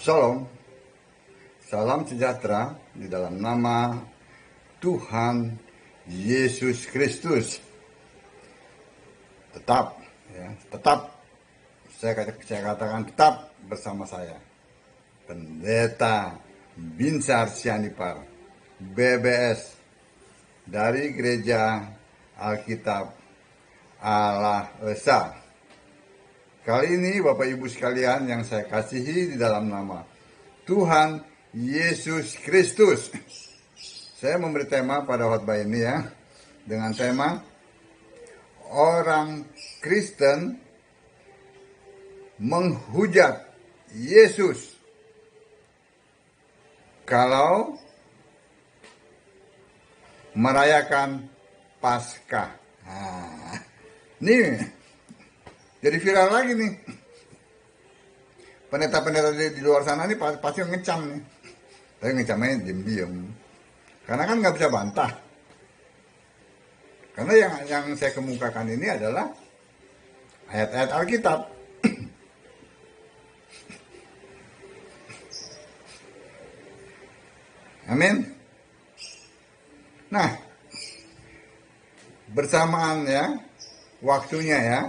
Shalom, salam sejahtera di dalam nama Tuhan Yesus Kristus. Tetap, saya katakan tetap bersama saya, Pendeta Binsar Sianipar, BBS, dari Gereja Alkitab Allah Esa. Kali ini Bapak Ibu sekalian yang saya kasihi di dalam nama Tuhan Yesus Kristus, saya memberi tema pada khotbah ini ya, dengan tema orang Kristen menghujat Yesus kalau merayakan Paskah. Nah, ini jadi viral lagi nih. Pendeta-pendeta di luar sana nih pasti ngecam nih. Tapi ngecamnya diam-diam. Karena kan nggak bisa bantah. Karena yang saya kemukakan ini adalah ayat-ayat Alkitab. Amin. Nah, bersamaan ya, waktunya ya,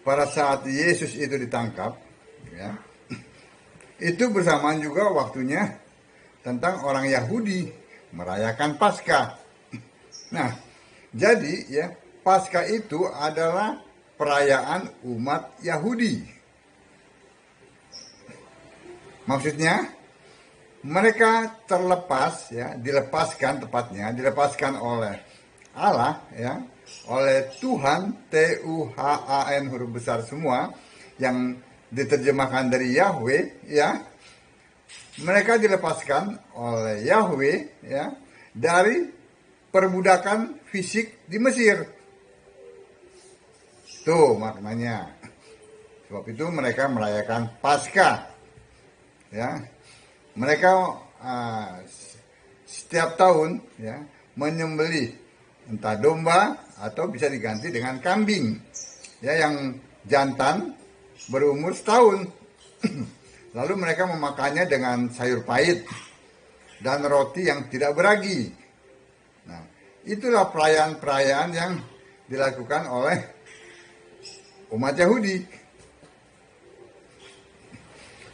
pada saat Yesus itu ditangkap, ya, itu bersamaan juga waktunya tentang orang Yahudi merayakan Paskah. Nah, jadi ya, Paskah itu adalah perayaan umat Yahudi. Maksudnya, mereka terlepas ya, dilepaskan oleh Allah ya, oleh Tuhan, Tuhan huruf besar semua, yang diterjemahkan dari Yahweh ya. Mereka dilepaskan oleh Yahweh ya dari perbudakan fisik di Mesir. Tuh maknanya. Sebab itu mereka merayakan Paskah ya. Mereka setiap tahun ya menyembelih entah domba atau bisa diganti dengan kambing ya, yang jantan berumur setahun. Lalu mereka memakannya dengan sayur pahit dan roti yang tidak beragi. Nah, itulah perayaan-perayaan yang dilakukan oleh umat Yahudi,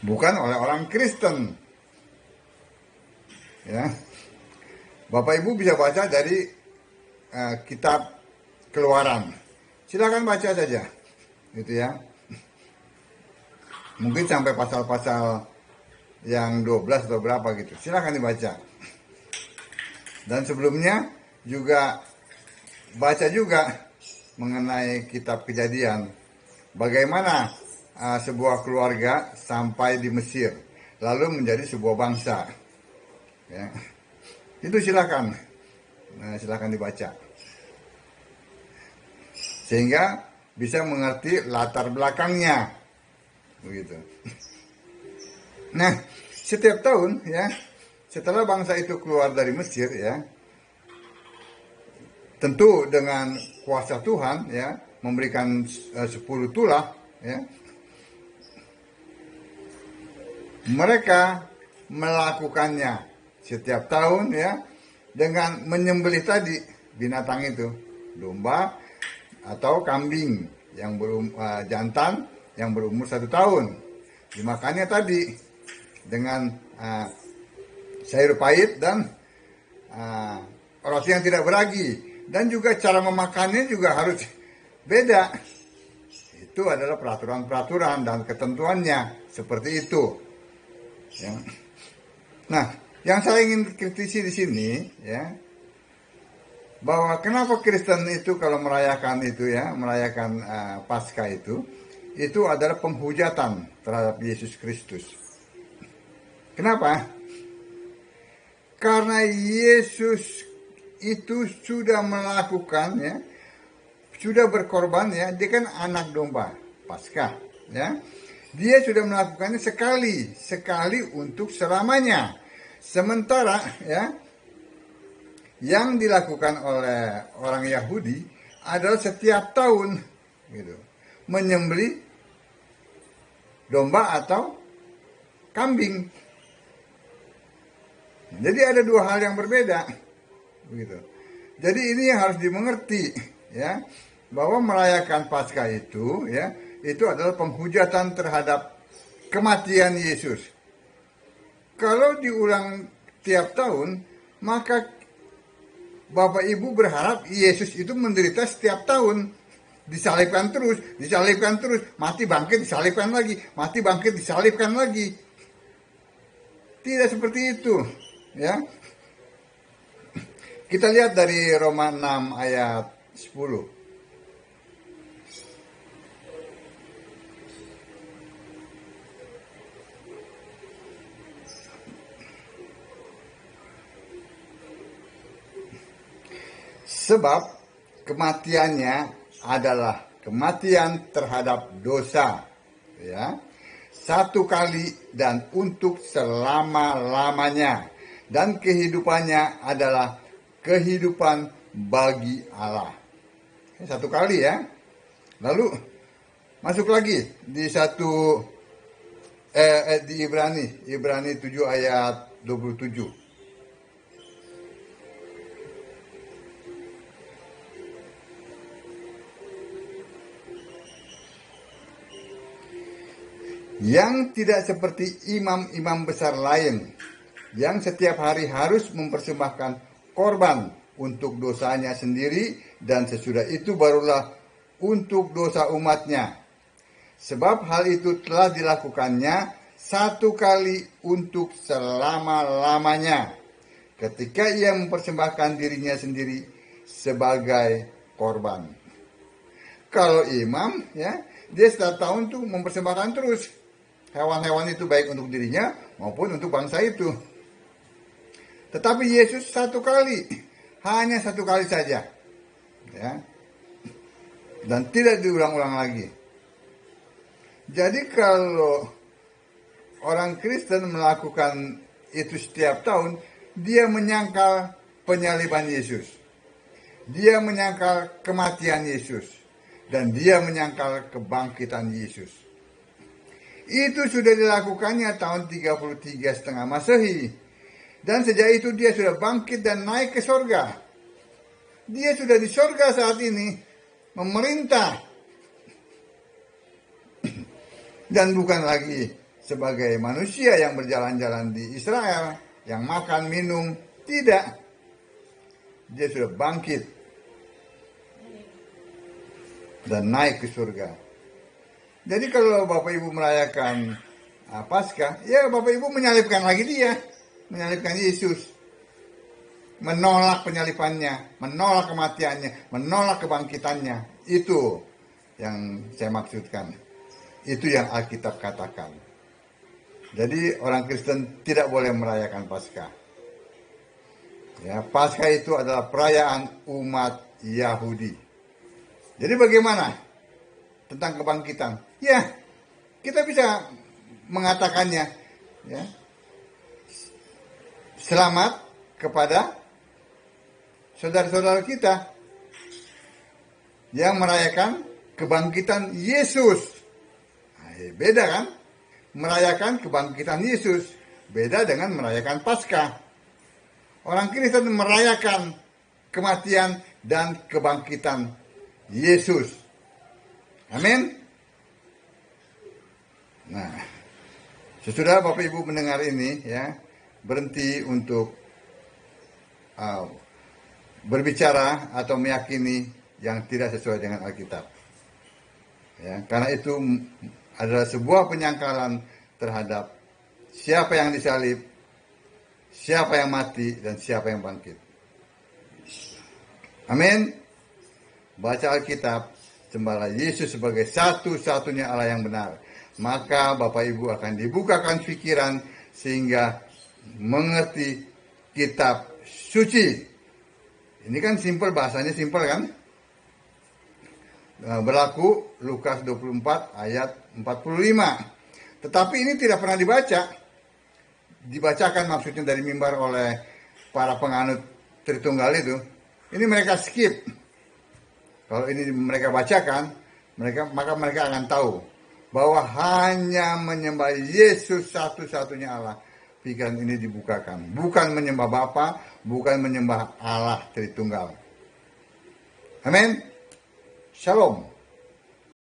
bukan oleh orang Kristen. Ya, Bapak Ibu bisa baca dari kitab Keluaran. Silakan baca saja, gitu ya. Mungkin sampai pasal-pasal yang 12 atau berapa gitu. Silakan dibaca. Dan sebelumnya juga baca juga mengenai kitab Kejadian. Bagaimana sebuah keluarga sampai di Mesir, lalu menjadi sebuah bangsa. Ya. Itu silakan. Silakan dibaca. Sehingga bisa mengerti latar belakangnya. Begitu. Nah, setiap tahun ya, setelah bangsa itu keluar dari Mesir ya, tentu dengan kuasa Tuhan ya, memberikan 10 tulah ya, mereka melakukannya setiap tahun ya, dengan menyembelih tadi binatang itu, domba atau kambing yang jantan yang berumur 1 tahun. Dimakannya tadi dengan sayur pahit dan roti yang tidak beragi. Dan juga cara memakannya juga harus beda. Itu adalah peraturan-peraturan dan ketentuannya seperti itu. Ya. Nah, yang saya ingin kritisi di sini ya, bahwa kenapa Kristen itu kalau merayakan itu ya, merayakan Paskah itu adalah penghujatan terhadap Yesus Kristus. Kenapa? Karena Yesus itu sudah melakukan ya, sudah berkorban ya, dia kan anak domba Paskah ya. Dia sudah melakukannya sekali untuk selamanya. Sementara ya, yang dilakukan oleh orang Yahudi adalah setiap tahun gitu, menyembelih domba atau kambing. Jadi ada dua hal yang berbeda, begitu. Jadi ini yang harus dimengerti, ya, bahwa merayakan Paskah itu, ya, itu adalah penghujatan terhadap kematian Yesus. Kalau diulang tiap tahun, maka Bapak Ibu berharap Yesus itu menderita setiap tahun, disalibkan terus, mati bangkit disalibkan lagi, mati bangkit disalibkan lagi. Tidak seperti itu, ya. Kita lihat dari Roma 6 ayat 10. Sebab kematiannya adalah kematian terhadap dosa, ya, satu kali dan untuk selama-lamanya, dan kehidupannya adalah kehidupan bagi Allah. Satu kali, ya. Lalu masuk lagi di di Ibrani 7 ayat 27. Yang tidak seperti imam-imam besar lain, yang setiap hari harus mempersembahkan korban untuk dosanya sendiri, dan sesudah itu barulah untuk dosa umatnya. Sebab hal itu telah dilakukannya satu kali untuk selama-lamanya, ketika ia mempersembahkan dirinya sendiri sebagai korban. Kalau imam, ya, dia setiap tahun tuh mempersembahkan terus hewan-hewan itu, baik untuk dirinya maupun untuk bangsa itu. Tetapi Yesus satu kali, hanya satu kali saja, ya, dan tidak diulang-ulang lagi. Jadi kalau orang Kristen melakukan itu setiap tahun, dia menyangkal penyaliban Yesus, dia menyangkal kematian Yesus, dan dia menyangkal kebangkitan Yesus. Itu sudah dilakukannya tahun 33 setengah Masehi. Dan sejak itu dia sudah bangkit dan naik ke sorga. Dia sudah di sorga saat ini, memerintah. Dan bukan lagi sebagai manusia yang berjalan-jalan di Israel, yang makan, minum. Tidak. Dia sudah bangkit dan naik ke surga. Jadi kalau Bapak Ibu merayakan Paskah, ya Bapak Ibu menyalibkan lagi dia, menyalibkan Yesus, menolak penyalibannya, menolak kematiannya, menolak kebangkitannya. Itu yang saya maksudkan. Itu yang Alkitab katakan. Jadi orang Kristen tidak boleh merayakan Paskah. Ya, Paskah itu adalah perayaan umat Yahudi. Jadi bagaimana tentang kebangkitan? Ya, kita bisa mengatakannya, ya. Selamat kepada saudara-saudara kita yang merayakan kebangkitan Yesus. Nah, beda kan? Merayakan kebangkitan Yesus beda dengan merayakan Paskah. Orang Kristen merayakan kematian dan kebangkitan Yesus. Amin. Nah, sesudah Bapak Ibu mendengar ini, ya, berhenti untuk berbicara atau meyakini yang tidak sesuai dengan Alkitab. Ya, karena itu adalah sebuah penyangkalan terhadap siapa yang disalib, siapa yang mati, dan siapa yang bangkit. Amin. Baca Alkitab, sembahlah Yesus sebagai satu-satunya Allah yang benar. Maka Bapak Ibu akan dibukakan pikiran sehingga mengerti kitab suci. Ini kan simpel, bahasanya simpel kan? Berlaku Lukas 24 ayat 45. Tetapi ini tidak pernah dibaca. Dibacakan maksudnya dari mimbar oleh para penganut Tritunggal itu. Ini mereka skip. Kalau ini mereka bacakan, maka mereka akan tahu bahwa hanya menyembah Yesus satu-satunya Allah, pikiran ini dibukakan. Bukan menyembah Bapa, bukan menyembah Allah Tritunggal. Amin. Shalom.